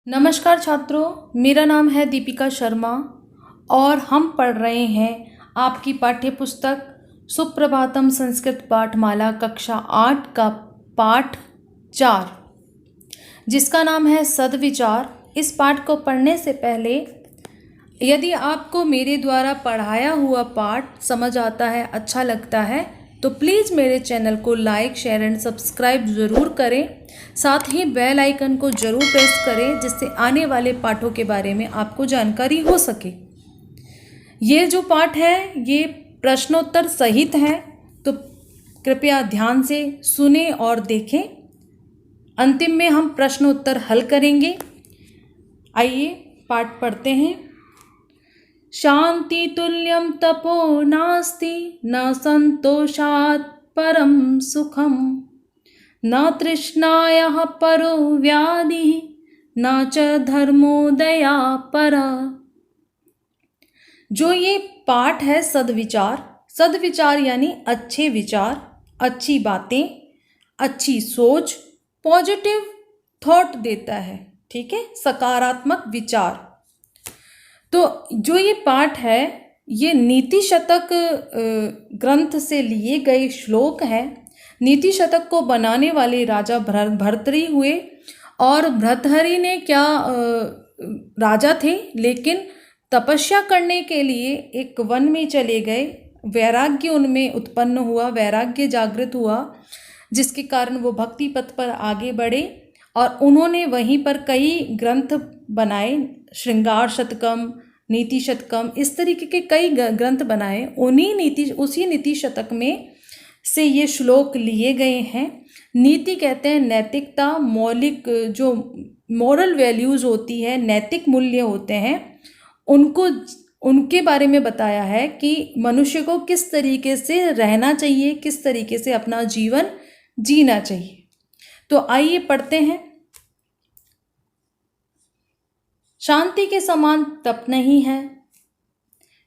नमस्कार छात्रों, मेरा नाम है दीपिका शर्मा और हम पढ़ रहे हैं आपकी पाठ्य पुस्तक सुप्रभातम संस्कृत पाठमाला कक्षा 8 का पाठ 4 जिसका नाम है सद्विचार। इस पाठ को पढ़ने से पहले यदि आपको मेरे द्वारा पढ़ाया हुआ पाठ समझ आता है, अच्छा लगता है तो प्लीज़ मेरे चैनल को लाइक, शेयर एंड सब्सक्राइब ज़रूर करें। साथ ही बेल आइकन को ज़रूर प्रेस करें जिससे आने वाले पाठों के बारे में आपको जानकारी हो सके। ये जो पाठ है ये प्रश्नोत्तर सहित है, तो कृपया ध्यान से सुने और देखें। अंतिम में हम प्रश्नोत्तर हल करेंगे। आइए पाठ पढ़ते हैं। शांति तुल्यम तपो नास्ति न संतोषात् परम सुखम न तृष्णायाः परो व्याधि न च धर्मो दया परा। जो ये पाठ है सद्विचार, सद्विचार यानी अच्छे विचार, अच्छी बातें, अच्छी सोच, पॉजिटिव थॉट देता है। ठीक है, सकारात्मक विचार। तो जो ये पाठ है ये नीति शतक ग्रंथ से लिए गए श्लोक हैं। नीति शतक को बनाने वाले राजा भर्तृहरि हुए और भर्तृहरि ने क्या राजा थे, लेकिन तपस्या करने के लिए एक वन में चले गए। वैराग्य उनमें उत्पन्न हुआ, वैराग्य जागृत हुआ, जिसके कारण वो भक्ति पथ पर आगे बढ़े और उन्होंने वहीं पर कई ग्रंथ बनाए। श्रृंगार शतकम, नीति शतकम, इस तरीके के कई ग्रंथ बनाए। उसी नीति शतक में से ये श्लोक लिए गए हैं। नीति कहते हैं नैतिकता, मौलिक जो मॉरल वैल्यूज़ होती है, नैतिक मूल्य होते हैं, उनके बारे में बताया है कि मनुष्य को किस तरीके से रहना चाहिए, किस तरीके से अपना जीवन जीना चाहिए। तो आइए पढ़ते हैं। शांति के समान तप नहीं है,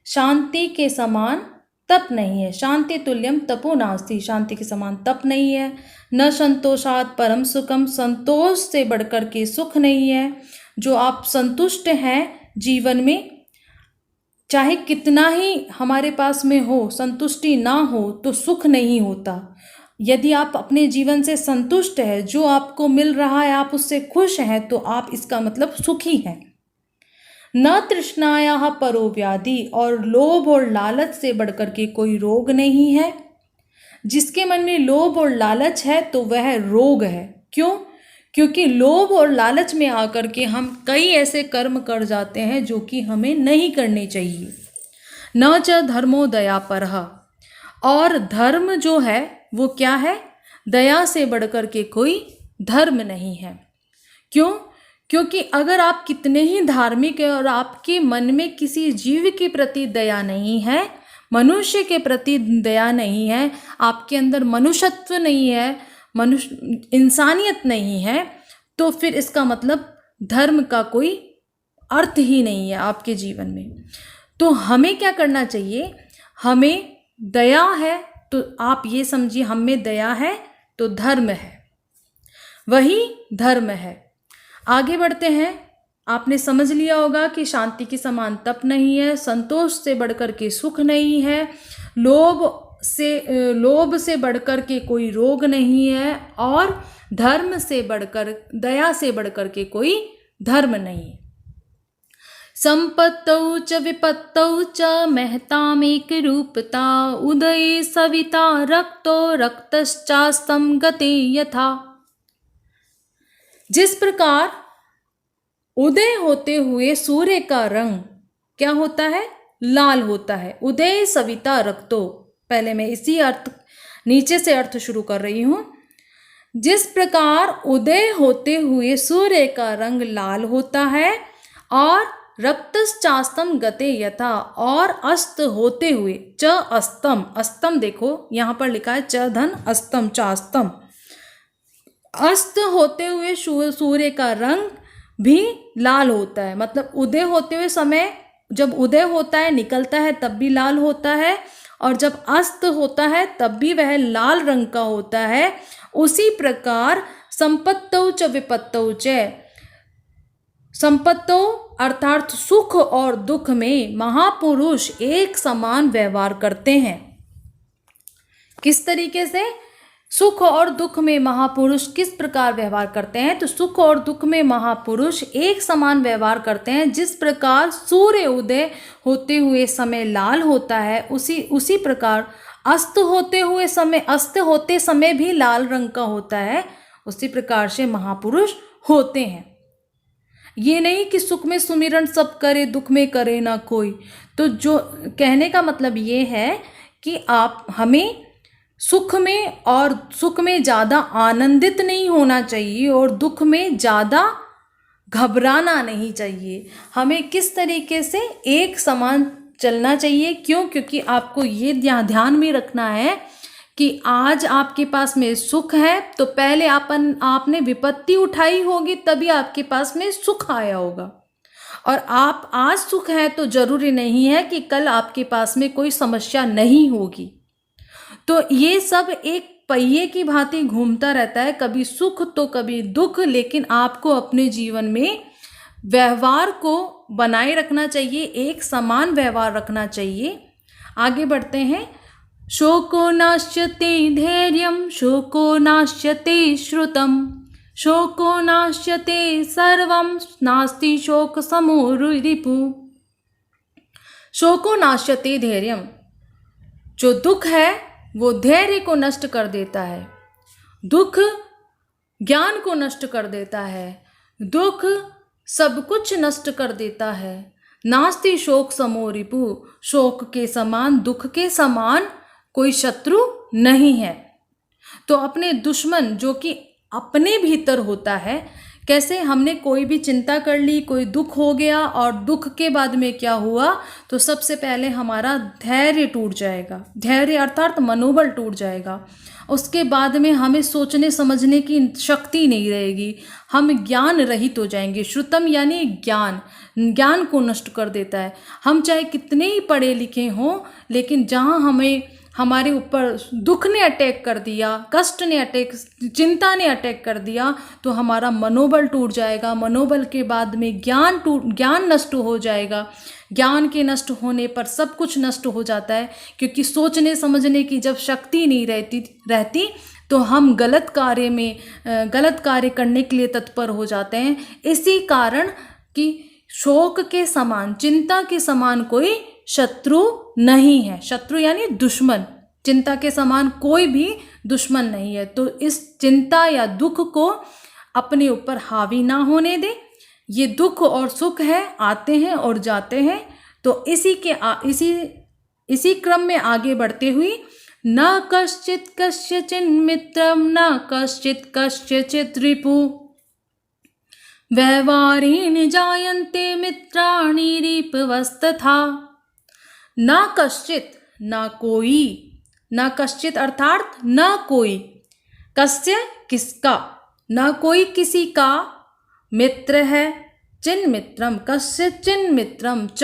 शांति के समान तप नहीं है। शांति तुल्यम तपो नास्ति, शांति के समान तप नहीं है। न संतोषात् परम सुखम, संतोष से बढ़कर के सुख नहीं है। जो आप संतुष्ट हैं जीवन में, चाहे कितना ही हमारे पास में हो, संतुष्टि ना हो तो सुख नहीं होता। यदि आप अपने जीवन से संतुष्ट है, जो आपको मिल रहा है आप उससे खुश हैं, तो आप इसका मतलब सुखी हैं। न तृष्णायाः परो व्याधि, और लोभ और लालच से बढ़कर के कोई रोग नहीं है। जिसके मन में लोभ और लालच है तो वह रोग है। क्यों? क्योंकि लोभ और लालच में आकर के हम कई ऐसे कर्म कर जाते हैं जो कि हमें नहीं करने चाहिए। न च धर्मो दया परः, और धर्म जो है वो क्या है? दया से बढ़कर के कोई धर्म नहीं है। क्यों? क्योंकि अगर आप कितने ही धार्मिक हैं और आपके मन में किसी जीव के प्रति दया नहीं है, मनुष्य के प्रति दया नहीं है, आपके अंदर मनुष्यत्व नहीं है, इंसानियत नहीं है, तो फिर इसका मतलब धर्म का कोई अर्थ ही नहीं है आपके जीवन में। तो हमें क्या करना चाहिए? हमें दया है तो आप ये समझिए, हम में दया है तो धर्म है, वही धर्म है। आगे बढ़ते हैं। आपने समझ लिया होगा कि शांति के समान तप नहीं है, संतोष से बढ़कर के सुख नहीं है, लोभ से बढ़कर के कोई रोग नहीं है, और धर्म से बढ़कर, दया से बढ़कर के कोई धर्म नहीं है। संपत्तौ च विपत्तौ च महतामेक रूपता, उदये सविता रक्तो रक्तश्चास्तं गते यथा। जिस प्रकार उदय होते हुए सूर्य का रंग क्या होता है? लाल होता है। उदय सविता रक्तो, पहले मैं इसी अर्थ, नीचे से अर्थ शुरू कर रही हूं। जिस प्रकार उदय होते हुए सूर्य का रंग लाल होता है और रक्तश्चास्तं गते यथा, और अस्त होते हुए, च अस्तम, अस्तम देखो यहां पर लिखा है च धन अस्तम चास्तम, अस्त होते हुए सूर्य का रंग भी लाल होता है। मतलब उदय होते हुए समय, जब उदय होता है, निकलता है, तब भी लाल होता है, और जब अस्त होता है तब भी वह लाल रंग का होता है। उसी प्रकार संपत्तौ च विपत्तौ च, संपत्तों अर्थात सुख और दुख में महापुरुष एक समान व्यवहार करते हैं। किस तरीके से? सुख और दुख में महापुरुष किस प्रकार व्यवहार करते हैं? तो सुख और दुख में महापुरुष एक समान व्यवहार करते हैं। जिस प्रकार सूर्य उदय होते हुए समय लाल होता है, उसी प्रकार अस्त होते समय भी लाल रंग का होता है। उसी प्रकार से महापुरुष होते हैं। ये नहीं कि सुख में सुमिरन सब करे, दुख में करे ना कोई। तो जो कहने का मतलब ये है कि आप हमें सुख में ज़्यादा आनंदित नहीं होना चाहिए और दुख में ज़्यादा घबराना नहीं चाहिए। हमें किस तरीके से एक समान चलना चाहिए। क्यों? क्योंकि आपको ये ध्यान में रखना है कि आज आपके पास में सुख है तो पहले आपने विपत्ति उठाई होगी, तभी आपके पास में सुख आया होगा। और आप आज सुख है तो जरूरी नहीं है कि कल आपके पास में कोई समस्या नहीं होगी। तो ये सब एक पहिए की भांति घूमता रहता है, कभी सुख तो कभी दुख। लेकिन आपको अपने जीवन में व्यवहार को बनाए रखना चाहिए, एक समान व्यवहार रखना चाहिए। आगे बढ़ते हैं। शोको नाश्यते धैर्यं, शोको नाश्यते श्रुतम्, शोको नाश्यते सर्वं, नास्ति शोक समो रिपु। शोको नाश्यते धैर्यं, जो दुख है वो धैर्य को नष्ट कर देता है। दुख ज्ञान को नष्ट कर देता है। दुख सब कुछ नष्ट कर देता है। नास्ति शोक समो रिपु, शोक के समान, दुख के समान कोई शत्रु नहीं है। तो अपने दुश्मन जो कि अपने भीतर होता है, कैसे? हमने कोई भी चिंता कर ली, कोई दुख हो गया और दुख के बाद में क्या हुआ? तो सबसे पहले हमारा धैर्य टूट जाएगा। धैर्य अर्थात मनोबल टूट जाएगा। उसके बाद में हमें सोचने समझने की शक्ति नहीं रहेगी। हम ज्ञान रहित हो जाएंगे। श्रुतम यानी ज्ञान को नष्ट कर देता है। हम चाहे कितने ही पढ़े लिखे हों, लेकिन जहाँ हमारे ऊपर दुख ने अटैक कर दिया, कष्ट ने चिंता ने अटैक कर दिया, तो हमारा मनोबल टूट जाएगा। मनोबल के बाद में ज्ञान नष्ट हो जाएगा। ज्ञान के नष्ट होने पर सब कुछ नष्ट हो जाता है, क्योंकि सोचने समझने की जब शक्ति नहीं रहती तो हम गलत कार्य करने के लिए तत्पर हो जाते हैं। इसी कारण कि शोक के समान, चिंता के समान कोई शत्रु नहीं है। शत्रु यानी दुश्मन। चिंता के समान कोई भी दुश्मन नहीं है। तो इस चिंता या दुख को अपने ऊपर हावी ना होने दे। ये दुख और सुख है, आते हैं और जाते हैं। तो इसी क्रम में आगे बढ़ते हुए, न कश्चित कस्यचिन् मित्रं, न कश्चित कस्यचित् रिपु, व्यवहारेण जायन्ते मित्राणि रिपवस्तथा। न कश्चित, न कोई, न कश्चित अर्थात न कोई, कस्य किसका, न कोई किसी का, मित्र है, चिन मित्रम, कस्य चिन मित्रम, च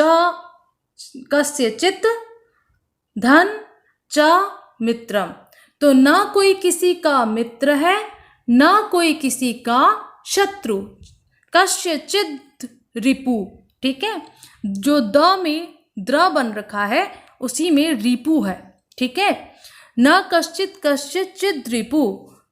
कस्यचित धन, च मित्रम। तो न कोई किसी का मित्र है, न कोई किसी का शत्रु। कस्यचित रिपु, ठीक है। जो द में द्र बन रखा है उसी में रिपु है, ठीक है। न कश्चित कस्यचित् रिपु,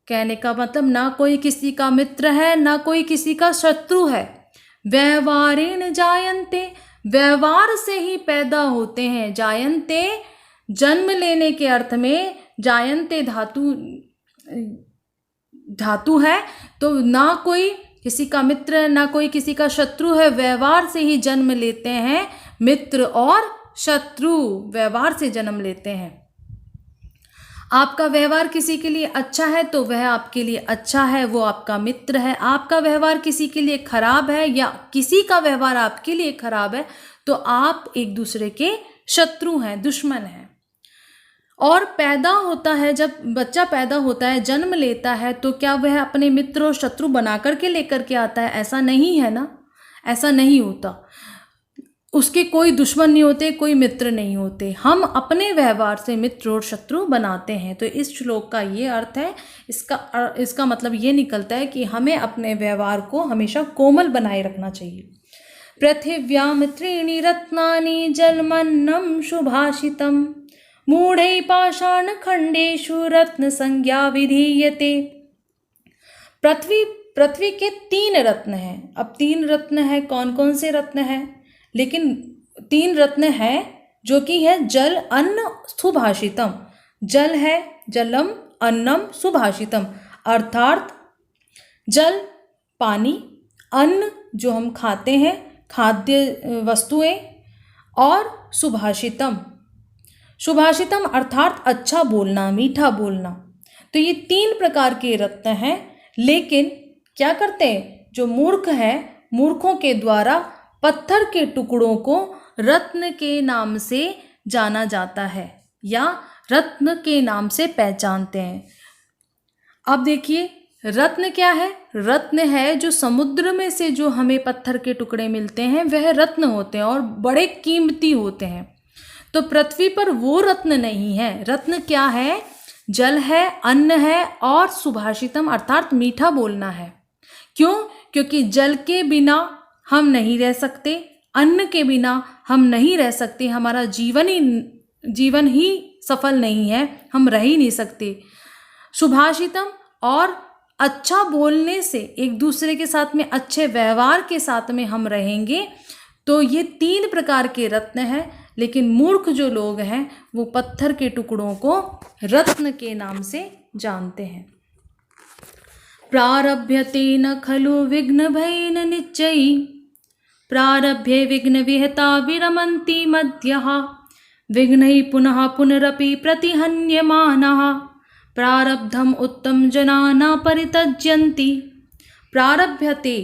कहने का मतलब ना कोई किसी का मित्र है, ना कोई किसी का शत्रु है। व्यवहारेण जायन्ते, व्यवहार से ही पैदा होते हैं। जायन्ते जन्म लेने के अर्थ में, जायन्ते धातु है। तो ना कोई किसी का मित्र है, ना कोई किसी का शत्रु है। व्यवहार से ही जन्म लेते हैं। मित्र और शत्रु व्यवहार से जन्म लेते हैं। आपका व्यवहार किसी के लिए अच्छा है तो वह आपके लिए अच्छा है, वो आपका मित्र है। आपका व्यवहार किसी के लिए खराब है या किसी का व्यवहार आपके लिए खराब है तो आप एक दूसरे के शत्रु हैं, दुश्मन हैं। और पैदा होता है, जब बच्चा पैदा होता है, जन्म लेता है, तो क्या वह अपने मित्र और शत्रु बना करके लेकर के आता है? ऐसा नहीं है ना, ऐसा नहीं होता। उसके कोई दुश्मन नहीं होते, कोई मित्र नहीं होते। हम अपने व्यवहार से मित्र और शत्रु बनाते हैं। तो इस श्लोक का ये अर्थ है। इसका मतलब ये निकलता है कि हमें अपने व्यवहार को हमेशा कोमल बनाए रखना चाहिए। पृथिव्यां त्रीणि रत्नानि जलमन्नं सुभाषितं मूढ़ै पाषाणखण्डेषु रत्न संज्ञा विधीयते। पृथ्वी के 3 रत्न हैं। अब 3 रत्न है, कौन कौन से रत्न हैं? लेकिन 3 रत्न है जो कि है जल, अन्न, सुभाषितम। जल है जलम, अन्नम, सुभाषितम, अर्थात जल पानी, अन्न जो हम खाते हैं, खाद्य वस्तुएं, और सुभाषितम। सुभाषितम अर्थात अच्छा बोलना, मीठा बोलना। तो ये 3 प्रकार के रत्न हैं। लेकिन क्या करते हैं जो मूर्ख हैं, मूर्खों के द्वारा पत्थर के टुकड़ों को रत्न के नाम से जाना जाता है या रत्न के नाम से पहचानते हैं। अब देखिए रत्न क्या है? रत्न है जो समुद्र में से जो हमें पत्थर के टुकड़े मिलते हैं वह रत्न होते हैं और बड़े कीमती होते हैं। तो पृथ्वी पर वो रत्न नहीं है। रत्न क्या है? जल है, अन्न है और सुभाषितम अर्थात मीठा बोलना है। क्यों? क्योंकि जल के बिना हम नहीं रह सकते, अन्न के बिना हम नहीं रह सकते, हमारा जीवन ही सफल नहीं है, हम रह ही नहीं सकते। सुभाषितम और अच्छा बोलने से, एक दूसरे के साथ में अच्छे व्यवहार के साथ में हम रहेंगे। तो ये 3 प्रकार के रत्न हैं। लेकिन मूर्ख जो लोग हैं वो पत्थर के टुकड़ों को रत्न के नाम से जानते हैं। प्रारभ्यते न खलु विघ्न भयेन निश्चयी प्रारभ्ये विघ्न विहता विरमन्ति मध्यः विघ्नैः पुनः पुनरपि प्रतिहन्यमानः प्रारब्धम उत्तम जना न परित्यज्यन्ति। प्रारभ्यते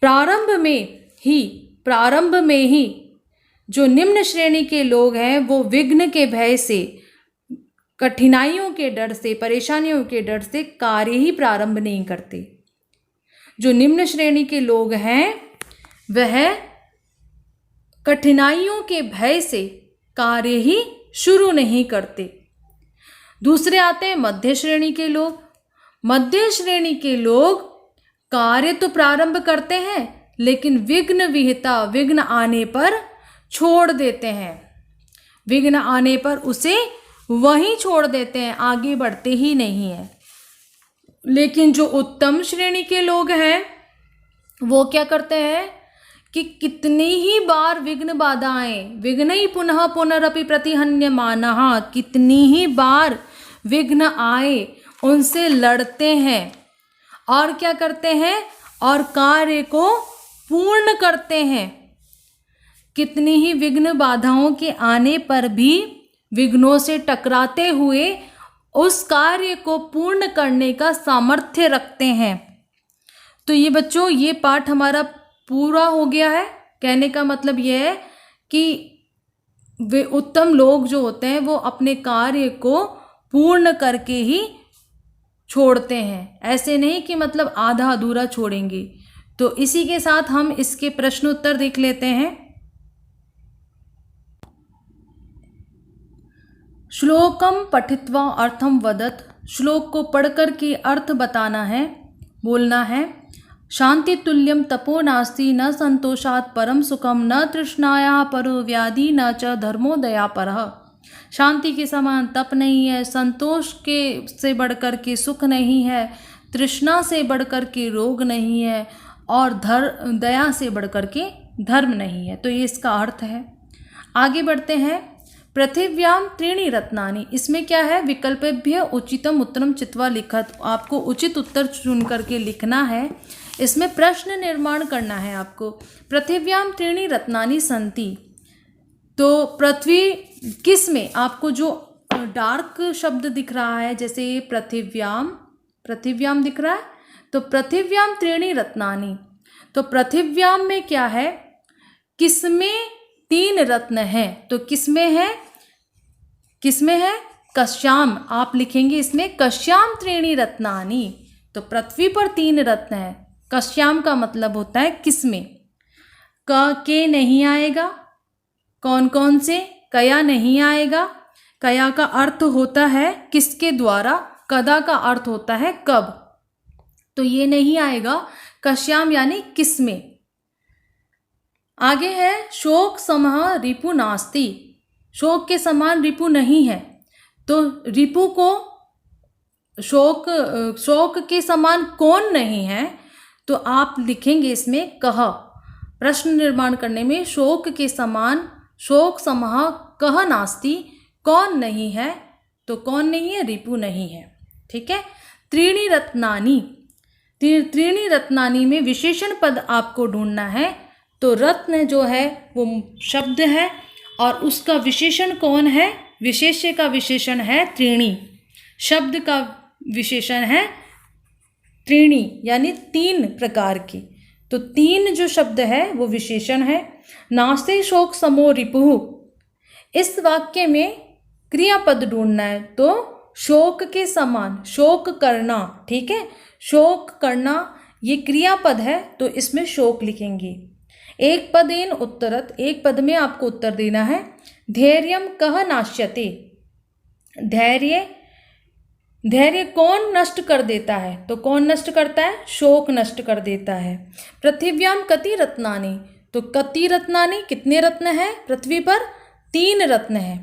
प्रारंभ में ही जो निम्न श्रेणी के लोग हैं वो विघ्न के भय से, कठिनाइयों के डर से, परेशानियों के डर से कार्य ही प्रारंभ नहीं करते। जो निम्न श्रेणी के लोग हैं वह कठिनाइयों के भय से कार्य ही शुरू नहीं करते। दूसरे आते हैं मध्य श्रेणी के लोग। मध्य श्रेणी के लोग कार्य तो प्रारंभ करते हैं लेकिन विघ्न विहिता, विघ्न आने पर छोड़ देते हैं। विघ्न आने पर उसे वहीं छोड़ देते हैं, आगे बढ़ते ही नहीं है। लेकिन जो उत्तम श्रेणी के लोग हैं वो क्या करते हैं कि कितनी ही बार विघ्न बाधाएं, विघ्नैः पुनः पुनरपि प्रतिहन्यमानः, कितनी ही बार विघ्न आए उनसे लड़ते हैं और क्या करते हैं, और कार्य को पूर्ण करते हैं। कितनी ही विघ्न बाधाओं के आने पर भी विघ्नों से टकराते हुए उस कार्य को पूर्ण करने का सामर्थ्य रखते हैं। तो ये बच्चों, ये पाठ हमारा पूरा हो गया है। कहने का मतलब ये है कि वे उत्तम लोग जो होते हैं वो अपने कार्य को पूर्ण करके ही छोड़ते हैं, ऐसे नहीं कि मतलब आधा अधूरा छोड़ेंगे। तो इसी के साथ हम इसके प्रश्न उत्तर देख लेते हैं। श्लोकम पठित्वा अर्थम वदत, श्लोक को पढ़कर के अर्थ बताना है, बोलना है। शांति तुल्यम तपो नास्ति न संतोषात् परम सुखम न तृष्णाया परो व्याधि न च धर्मोदया परः। शांति के समान तप नहीं है, संतोष के से बढ़कर के सुख नहीं है, तृष्णा से बढ़कर के रोग नहीं है और दया से बढ़कर के धर्म नहीं है। तो ये इसका अर्थ है। आगे बढ़ते हैं। पृथिव्याम त्रीणि रत्नानि, इसमें क्या है, विकल्पेभ्य उचितम उत्तरम चित्वा लिखत। आपको उचित उत्तर चुन करके लिखना है। इसमें प्रश्न निर्माण करना है आपको। पृथिव्याम त्रीणि रत्नानि सन्ति, तो पृथ्वी किस में, आपको जो डार्क शब्द दिख रहा है जैसे पृथिव्याम दिख रहा है, तो पृथिव्याम त्रीणि रत्नानि, तो पृथिव्याम में क्या है, किसमें 3 रत्न हैं। तो किसमें है, कश्याम, आप लिखेंगे इसमें कश्याम त्रीणि रत्नानि। तो पृथ्वी पर 3 रत्न हैं। कश्याम का मतलब होता है किसमें। के नहीं आएगा। कौन कौन से? कया नहीं आएगा। कया का अर्थ होता है किसके द्वारा, कदा का अर्थ होता है कब, तो ये नहीं आएगा। कश्याम यानी किसमें। आगे है शोक समः रिपु नास्ति। शोक के समान रिपु नहीं है, तो रिपु को शोक के समान कौन नहीं है, तो आप लिखेंगे इसमें कह। प्रश्न निर्माण करने में शोक के समान, शोक समः कह नास्ति, कौन नहीं है, तो कौन नहीं है, रिपु नहीं है। ठीक है। त्रीणि रत्नानि, त्रीणि रत्नानि में विशेषण पद आपको ढूंढना है। तो रत्न जो है वो शब्द है और उसका विशेषण कौन है, विशेष्य का विशेषण है त्रीणि, शब्द का विशेषण है त्रीणि यानी 3 प्रकार की। तो 3 जो शब्द है वो विशेषण है। नास्ति शोक समो रिपुः, इस वाक्य में क्रियापद ढूंढना है, तो शोक के समान, शोक करना। ठीक है, शोक करना ये क्रियापद है, तो इसमें शोक लिखेंगे। एक पदेन उत्तरत, एक पद में आपको उत्तर देना है। धैर्यम कह नाश्यते, धैर्य, धैर्य कौन नष्ट कर देता है, तो कौन नष्ट करता है, शोक नष्ट कर देता है। पृथिव्याम कति रत्नानि, तो कति रत्नानि कितने रत्न हैं पृथ्वी पर, 3 रत्न हैं।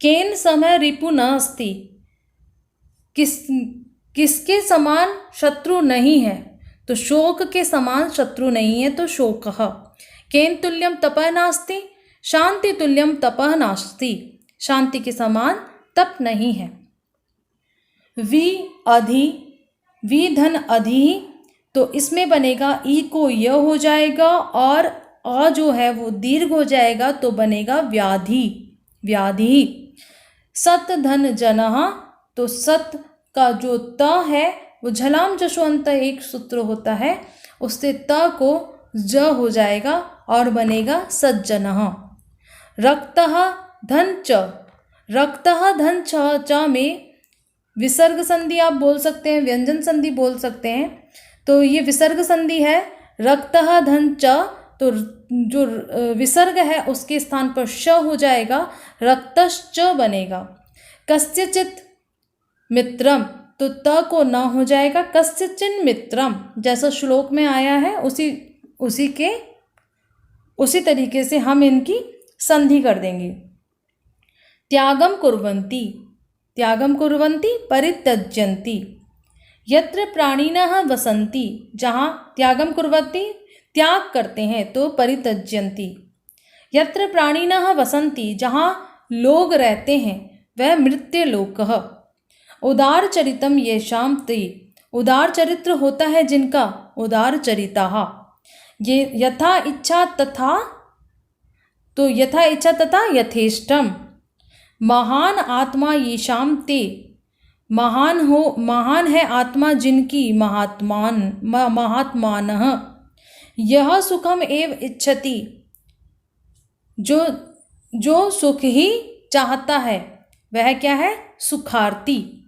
केन समय रिपु न अस्ति, किसके समान शत्रु नहीं है, तो शोक के समान शत्रु नहीं है, तो शोकः। केन तुल्यम तपः नास्ति, शांति तुल्यम तपः नास्ति, शांति के समान तप नहीं है। वि अधि, वि धन अधि, तो इसमें बनेगा ई को य हो जाएगा और अ जो है वो दीर्घ हो जाएगा, तो बनेगा व्याधि, व्याधि। सत धन जनः, तो सत का जो त है वो झलाम जशोअंत एक सूत्र होता है, उससे त को ज हो जाएगा और बनेगा सज्जनः। रक्तः धन च, रक्तः धन च में विसर्ग संधि आप बोल सकते हैं, व्यंजन संधि बोल सकते हैं। तो ये विसर्ग संधि है, रक्तः धन च, तो जो विसर्ग है उसके स्थान पर श हो जाएगा, रक्तश्च बनेगा। कस्यचित् मित्रम, तो त को न हो जाएगा, कस्यचिन् मित्रम, जैसा श्लोक में आया है उसी तरीके से हम इनकी संधि कर देंगे। त्यागम कुर्वन्ति, त्यागम कुर्वन्ति परित्यज्यन्ति। यत्र प्राणिनः वसन्ति, जहाँ त्यागम कुर्वन्ति त्याग करते हैं, तो परित्यज्यन्ति। यत्र प्राणिनः वसन्ति, जहाँ लोग रहते हैं, वह मृत्यलोकः। उदार चरितम येषां ते, उदार चरित्र होता है जिनका, उदार चरिताः। ये यथा इच्छा तथा, तो यथा इच्छा तथा यथेष्टम। महान आत्मा येषां ते, महान है आत्मा जिनकी, महात्मानः। यह सुखम एव इच्छति, जो सुख ही चाहता है वह क्या है, सुखार्थी।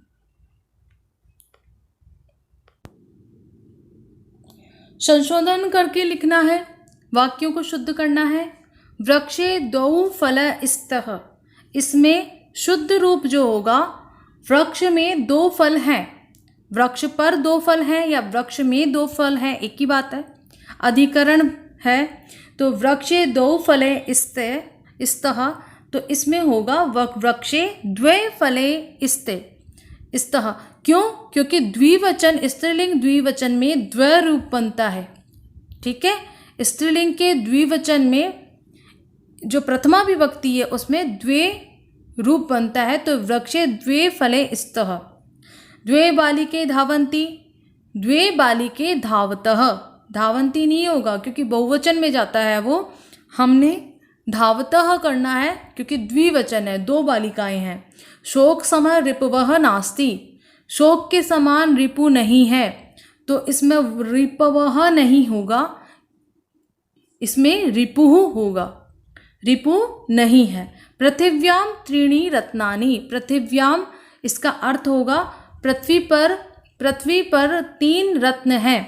संशोधन करके लिखना है, वाक्यों को शुद्ध करना है। वृक्षे द्वौ फल स्तः, इसमें शुद्ध रूप जो होगा, वृक्ष में 2 फल हैं, वृक्ष पर 2 फल हैं या वृक्ष में 2 फल हैं, एक ही बात है, अधिकरण है। तो वृक्षे 2 फले स्तः, तो इसमें होगा वृक्षे द्वे फले स्तः। क्यों? क्योंकि द्विवचन, स्त्रीलिंग द्विवचन में द्वय रूप बनता है। ठीक है, स्त्रीलिंग के द्विवचन में जो प्रथमा विभक्ति है उसमें द्वे रूप बनता है, तो वृक्षे द्वे फले स्तः। द्वे बालिके धावन्ति, द्वे बालिके धावतः, धावन्ति नहीं होगा क्योंकि बहुवचन में जाता है वो, हमने धावतः करना है क्योंकि द्विवचन है, 2 बालिकाएं हैं। शोक समः रिपुवः नास्ति, शोक के समान रिपु नहीं है, तो इसमें रिपवः नहीं होगा, इसमें रिपुः होगा, रिपु नहीं है। पृथिव्याम त्रीणि रत्नानि, पृथिव्याम इसका अर्थ होगा पृथ्वी पर 3 रत्न हैं,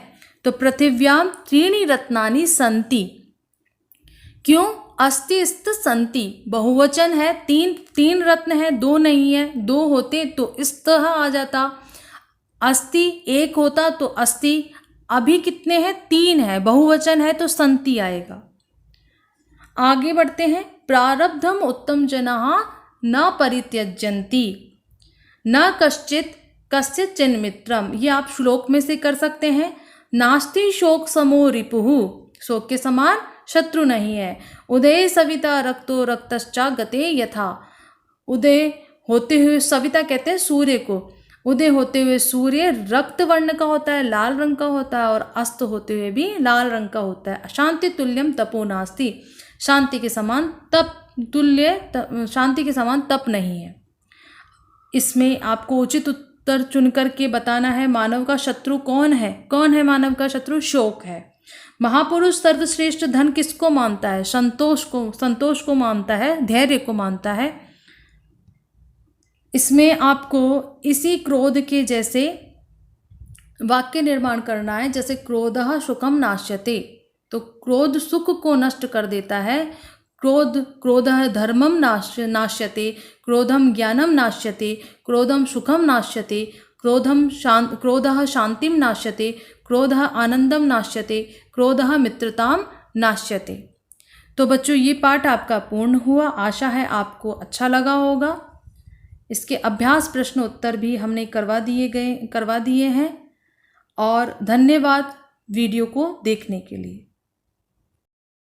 तो पृथिव्याम त्रीणि रत्नानि सन्ति, क्यों? अस्ति स्त संति बहुवचन है, तीन रत्न है, दो नहीं है। दो होते तो स्तः आ जाता, अस्ति एक होता तो अस्ति। अभी कितने हैं? तीन है, बहुवचन है तो संति आएगा। आगे बढ़ते हैं। प्रारब्धम उत्तम जनाः न परित्यजन्ति न कश्चित कश्चित चिन्मित्रम। ये आप श्लोक में से कर सकते हैं। नास्ति शोक समो रिपुः, शोक के समान शत्रु नहीं है। उदय सविता रक्तो रक्तश्चा गते यथा, उदय होते हुए, सविता कहते हैं सूर्य को, उदय होते हुए सूर्य रक्त वर्ण का होता है, लाल रंग का होता है, और अस्त होते हुए भी लाल रंग का होता है। शांति तुल्यम तपो नास्ति, शांति के समान तप शांति के समान तप नहीं है। इसमें आपको उचित उत्तर चुन करके बताना है मानव का शत्रु कौन है। कौन है मानव का शत्रु? शोक है। महापुरुष सर्वश्रेष्ठ धन किसको मानता है? संतोष को मानता है, धैर्य को मानता है। इसमें आपको इसी क्रोध के जैसे वाक्य निर्माण करना है, जैसे क्रोधः सुखम नाश्यते, तो क्रोध सुख को नष्ट कर देता है। क्रोधः धर्मम नाश्यते, क्रोधम ज्ञानम नाश्यते, क्रोधम सुखम नाश्यते, क्रोधः शांतिम नाश्यते, क्रोधः आनंदम नाश्यते, क्रोधः मित्रताम नाश्यते। तो बच्चों, ये पाठ आपका पूर्ण हुआ। आशा है आपको अच्छा लगा होगा। इसके अभ्यास प्रश्न उत्तर भी हमने करवा दिए हैं। और धन्यवाद वीडियो को देखने के लिए।